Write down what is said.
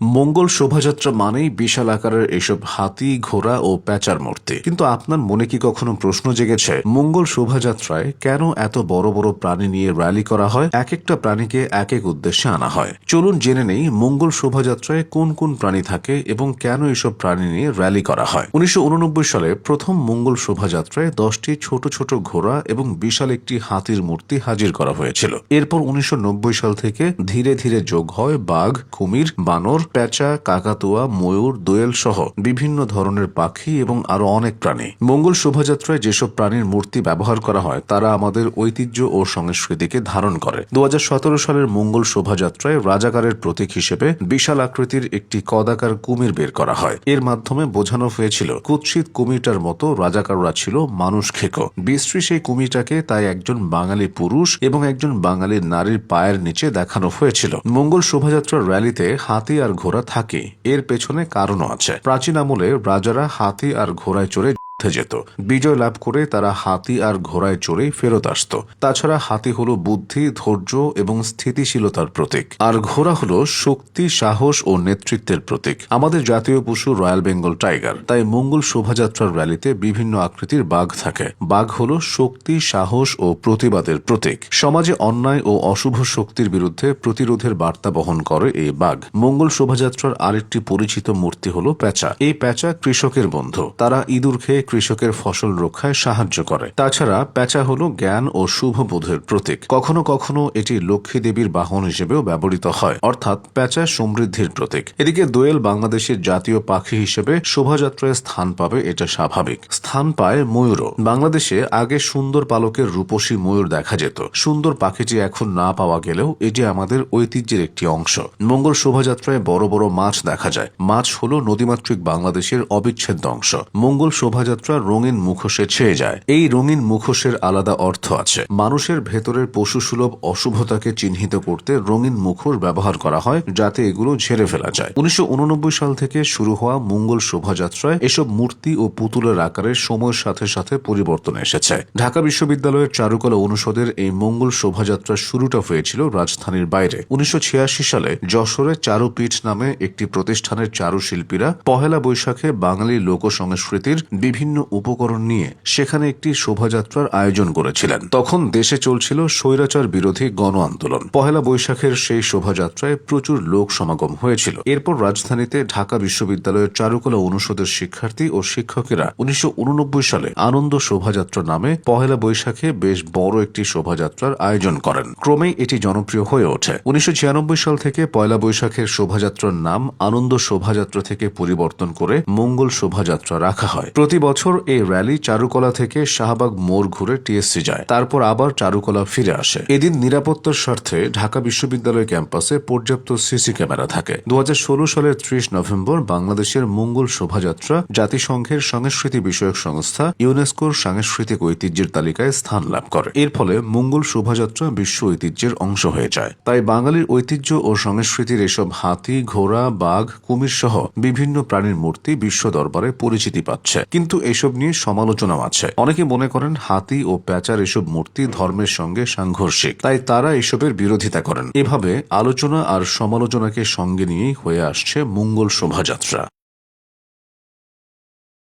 মঙ্গল শোভাযাত্রা মানেই বিশাল আকারের এসব হাতি, ঘোড়া ও প্যাঁচার মূর্তি। কিন্তু আপনার মনে কি কখনো প্রশ্ন জেগেছে, মঙ্গল শোভাযাত্রায় কেন এত বড় বড় প্রাণী নিয়ে র্যালি করা হয়? এক একটা প্রাণীকে এক এক উদ্দেশ্যে আনা হয়। চলুন জেনে নেই মঙ্গল শোভাযাত্রায় কোন কোন প্রাণী থাকে এবং কেন এসব প্রাণী নিয়ে র্যালি করা হয়। 1989 সালে প্রথম মঙ্গল শোভাযাত্রায় 10টি ছোট ছোট ঘোড়া এবং বিশাল একটি হাতির মূর্তি হাজির করা হয়েছিল। এরপর 1990 সাল থেকে ধীরে ধীরে যোগ হয় বাঘ, কুমির, বানর, প্যাঁচা, কাকাতুয়া, ময়ূর, দোয়েল সহ বিভিন্ন ধরনের পাখি এবং আরো অনেক প্রাণী। মঙ্গল শোভাযাত্রায় যেসব প্রাণীর মূর্তি ব্যবহার করা হয় তারা আমাদের ঐতিহ্য ও সংস্কৃতিকে ধারণ করে। 2017 সালের মঙ্গল শোভাযাত্রায় রাজাকারের প্রতীক হিসেবে বিশাল আকৃতির একটি কদাকার কুমির বের করা হয়। এর মাধ্যমে বোঝানো হয়েছিল কুৎসিত কুমিরটার মতো রাজাকাররা ছিল মানুষ খেকো। বিশ্রী সেই কুমিরটাকে তাই একজন বাঙালি পুরুষ এবং একজন বাঙালি নারীর পায়ের নিচে দেখানো হয়েছিল। মঙ্গল শোভাযাত্রার র্যালিতে হাতি আর ঘোড়া থাকে, এর পেছনে কারণও আছে। প্রাচীন আমলে রাজারা হাতি আর ঘোড়ায় চড়ে যেত। বিজয় লাভ করে তারা হাতি আর ঘোড়ায় চড়েই ফেরত আসত। তাছাড়া হাতি হলো বুদ্ধি, ধৈর্য এবং স্থিতিশীলতার প্রতীক, আর ঘোড়া হলো শক্তি, সাহস ও নেতৃত্বের প্রতীক। আমাদের জাতীয় পশু রয়্যাল বেঙ্গল টাইগার। তাই মঙ্গল শোভাযাত্রার র্যালিতে বিভিন্ন আকৃতির বাঘ থাকে। বাঘ হলো শক্তি, সাহস ও প্রতিবাদের প্রতীক। সমাজে অন্যায় ও অশুভ শক্তির বিরুদ্ধে প্রতিরোধের বার্তা বহন করে এই বাঘ। মঙ্গল শোভাযাত্রার আরেকটি পরিচিত মূর্তি হলো প্যাঁচা। এই প্যাঁচা কৃষকের বন্ধু। তারা ইঁদুর খেয়ে কৃষকের ফসল রক্ষায় সাহায্য করে। তাছাড়া প্যাঁচা হলো জ্ঞান ও শুভ বোধের প্রতীক। কখনো কখনো এটি লক্ষ্মী দেবীর বাহন হিসেবেও ব্যবহৃত হয়, অর্থাৎ প্যাঁচা সমৃদ্ধির প্রতীক। এদিকে দোয়েল বাংলাদেশের জাতীয় পাখি হিসেবে শোভাযাত্রায় স্থান পাবে, এটা স্বাভাবিক। স্থান পায় ময়ূরও। বাংলাদেশে আগে সুন্দর পালকের রূপসী ময়ূর দেখা যেত। সুন্দর পাখিটি এখন না পাওয়া গেলেও এটি আমাদের ঐতিহ্যের একটি অংশ। মঙ্গল শোভাযাত্রায় বড় বড় মাছ দেখা যায়। মাছ হলো নদীমাতৃক বাংলাদেশের অবিচ্ছেদ্য অংশ। মঙ্গল শোভাযাত্রা রঙিন মুখোশে ছেয়ে যায়। এই রঙিন মুখোশের আলাদা অর্থ আছে। মানুষের ভেতরের পশুসুলভ অশুভতাকে চিহ্নিত করতে রঙিন মুখোশ ব্যবহার করা হয়, যাতে এগুলো ঝেড়ে ফেলা যায়। 1989 সাল থেকে শুরু হওয়া মঙ্গল শোভাযাত্রায় এসব মূর্তি ও পুতুলের আকারে সময়ের সাথে সাথে পরিবর্তন এসেছে। ঢাকা বিশ্ববিদ্যালয়ের চারুকলা অনুষদের এই মঙ্গল শোভাযাত্রার শুরুটা হয়েছিল রাজধানীর বাইরে। 1986 সালে যশোরে চারুপীঠ নামে একটি প্রতিষ্ঠানের চারুশিল্পীরা পহেলা বৈশাখে বাঙালি লোক সংস্কৃতির বিভিন্ন উপকরণ নিয়ে সেখানে একটি শোভাযাত্রার আয়োজন করেছিলেন। তখন দেশে চলছিল স্বৈরাচার বিরোধী গণ আন্দোলন। পহেলা বৈশাখের সেই শোভাযাত্রায় প্রচুর লোক সমাগম হয়েছিল। এরপর রাজধানীতে ঢাকা বিশ্ববিদ্যালয়ের চারুকলা অনুষদের শিক্ষার্থী ও শিক্ষকেরা 1989 সালে আনন্দ শোভাযাত্রা নামে পহেলা বৈশাখে বেশ বড় একটি শোভাযাত্রার আয়োজন করেন। ক্রমেই এটি জনপ্রিয় হয়ে ওঠে। 1996 সাল থেকে পয়লা বৈশাখের শোভাযাত্রার নাম আনন্দ শোভাযাত্রা থেকে পরিবর্তন করে মঙ্গল শোভাযাত্রা রাখা হয়। প্রতি বছর এই র্যালি চারুকলা থেকে শাহবাগ মোড় ঘুরে টিএসসি যায়, তারপর আবার চারুকলা ফিরে আসে। এদিন নিরাপত্তার স্বার্থে ঢাকা বিশ্ববিদ্যালয় ক্যাম্পাসে পর্যাপ্ত সিসি ক্যামেরা থাকে। 2016 সালের 30 নভেম্বর বাংলাদেশের মঙ্গল শোভাযাত্রা জাতিসংঘের সংস্কৃতি বিষয়ক সংস্থা ইউনেস্কোর সাংস্কৃতিক ঐতিহ্যের তালিকায় স্থান লাভ করে। এর ফলে মঙ্গল শোভাযাত্রা বিশ্ব ঐতিহ্যের অংশ হয়ে যায়। তাই বাঙালির ঐতিহ্য ও সংস্কৃতির এসব হাতি, ঘোড়া, বাঘ, কুমির সহ বিভিন্ন প্রাণীর মূর্তি বিশ্ব দরবারে পরিচিতি পাচ্ছে। কিন্তু এসব নিয়ে সমালোচনাও আছে। অনেকে মনে করেন হাতি ও প্যাঁচার এসব মূর্তি ধর্মের সঙ্গে সাংঘর্ষিক, তাই তারা এসবের বিরোধিতা করেন। এভাবে আলোচনা আর সমালোচনাকে সঙ্গে নিয়েই হয়ে আসছে মঙ্গল শোভাযাত্রা।